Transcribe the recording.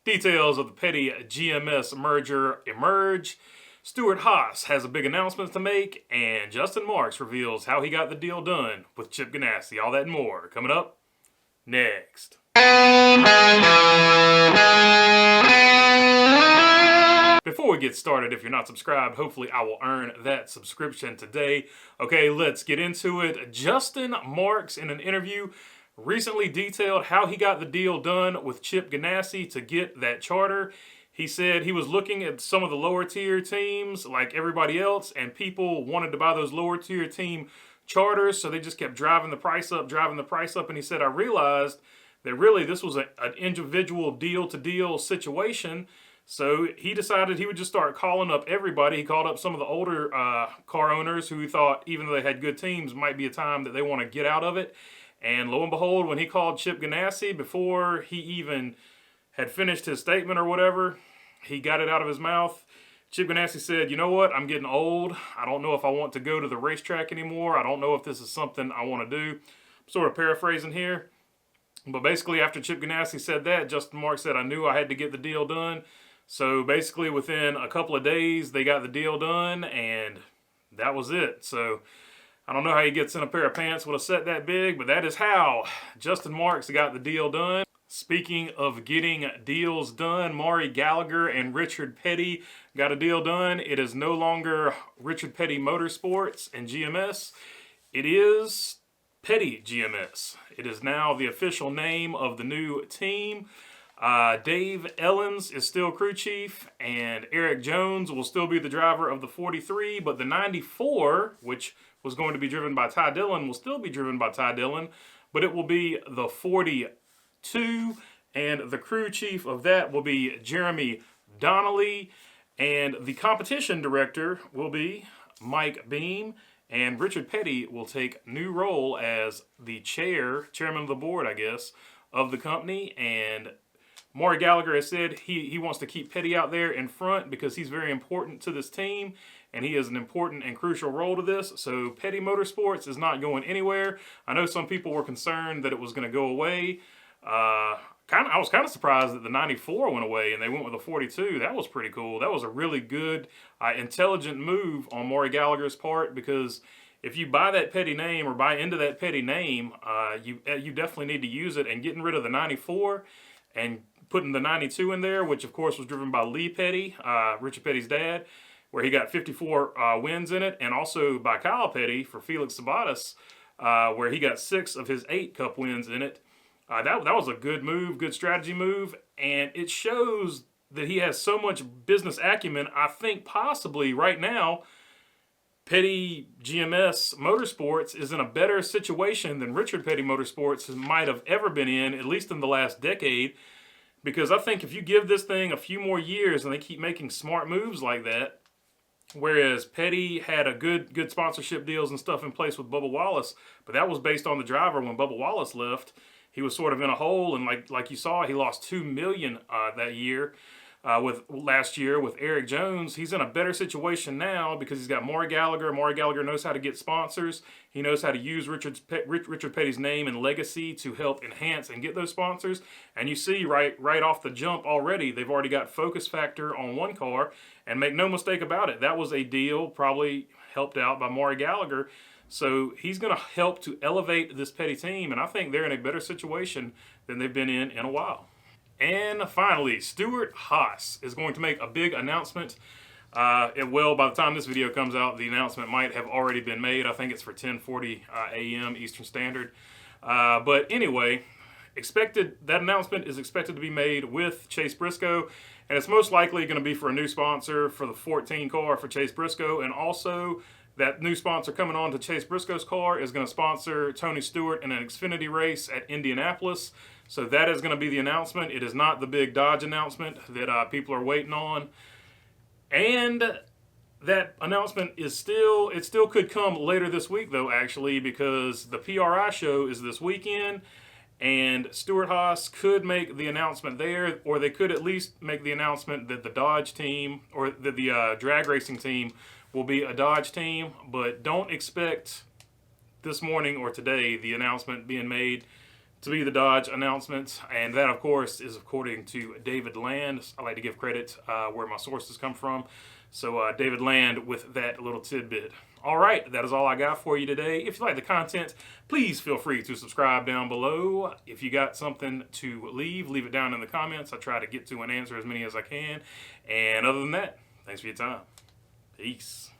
Details of the Petty GMS merger emerge. Stewart HAAS has a big announcement to make, and Justin Marks reveals how he got the deal done with Chip Gannasi. All that and more coming up next. Before we get started, if you're not subscribed, hopefully I will earn that subscription today. Okay, let's get into it. Justin Marks, in an interview, recently detailed how he got the deal done with Chip Gannasi to get that charter. He said he was looking at some of the lower tier teams like everybody else, and people wanted to buy those lower tier team charters, so they just kept driving the price up, and he said, I realized that really this was an individual deal-to-deal situation. So he decided he would just start calling up everybody. He called up some of the older car owners who he thought, even though they had good teams, might be a time that they want to get out of it. And lo and behold, when he called Chip Gannasi, before he even had finished his statement or whatever, he got it out of his mouth. Chip Gannasi said, you know what, I'm getting old. I don't know if I want to go to the racetrack anymore. I don't know if this is something I want to do. I'm sort of paraphrasing here. But basically, after Chip Gannasi said that, Justin Marks said, I knew I had to get the deal done. So basically, within a couple of days, they got the deal done, and that was it. So I don't know how he gets in a pair of pants with a set that big, but that is how Justin Marks got the deal done. Speaking of getting deals done, Maury Gallagher and Richard Petty got a deal done. It is no longer Richard Petty Motorsports and GMS. It is Petty GMS. It is now the official name of the new team. Dave Ellens is still crew chief, and Eric Jones will still be the driver of the 43, but the 94, which was going to be driven by Ty Dillon, will still be driven by Ty Dillon, but it will be the 42, and the crew chief of that will be Jeremy Donnelly, and the competition director will be Mike Beam, and Richard Petty will take new role as the chairman of the board, I guess, of the company. And Maury Gallagher has said he wants to keep Petty out there in front because he's very important to this team, and he has an important and crucial role to this. So Petty Motorsports is not going anywhere. I know some people were concerned that it was going to go away. I was kind of surprised that the 94 went away and they went with the 42. That was pretty cool. That was a really good, intelligent move on Maury Gallagher's part, because if you buy that Petty name or buy into that Petty name, you definitely need to use it. And getting rid of the 94 and putting the 92 in there, which of course was driven by Lee Petty, Richard Petty's dad, where he got 54 wins in it, and also by Kyle Petty for Felix Sabates, where he got 6 of his 8 Cup wins in it. That was a good move, good strategy move, and it shows that he has so much business acumen. I think possibly right now, Petty GMS Motorsports is in a better situation than Richard Petty Motorsports might have ever been in, at least in the last decade. Because I think if you give this thing a few more years and they keep making smart moves like that, whereas Petty had a good sponsorship deals and stuff in place with Bubba Wallace, but that was based on the driver. When Bubba Wallace left, he was sort of in a hole, and like you saw, he lost $2 million that year. With last year with Eric Jones. He's in a better situation now because he's got Maury Gallagher. Maury Gallagher knows how to get sponsors. He knows how to use Richard Petty's name and legacy to help enhance and get those sponsors. And you see right off the jump already, they've already got Focus Factor on one car. And make no mistake about it, that was a deal probably helped out by Maury Gallagher. So he's going to help to elevate this Petty team, and I think they're in a better situation than they've been in a while. And finally, Stewart HAAS is going to make a big announcement. By the time this video comes out, the announcement might have already been made. I think it's for 10:40 a.m. Eastern Standard. But anyway, that announcement is expected to be made with Chase Briscoe, and it's most likely going to be for a new sponsor for the 14 car for Chase Briscoe, and also that new sponsor coming on to Chase Briscoe's car is going to sponsor Tony Stewart in an Xfinity race at Indianapolis. So that is going to be the announcement. It is not the big Dodge announcement that people are waiting on. And that announcement it still could come later this week, though, actually, because the PRI show is this weekend, and Stewart HAAS could make the announcement there, or they could at least make the announcement that the Dodge team, or that the drag racing team will be a Dodge team, but don't expect this morning or today the announcement being made to be the Dodge announcement. And that, of course, is according to David Land. I like to give credit where my sources come from. So David Land with that little tidbit. All right, that is all I got for you today. If you like the content, please feel free to subscribe down below. If you got something to leave it down in the comments. I try to get to and answer as many as I can. And other than that, thanks for your time. Peace.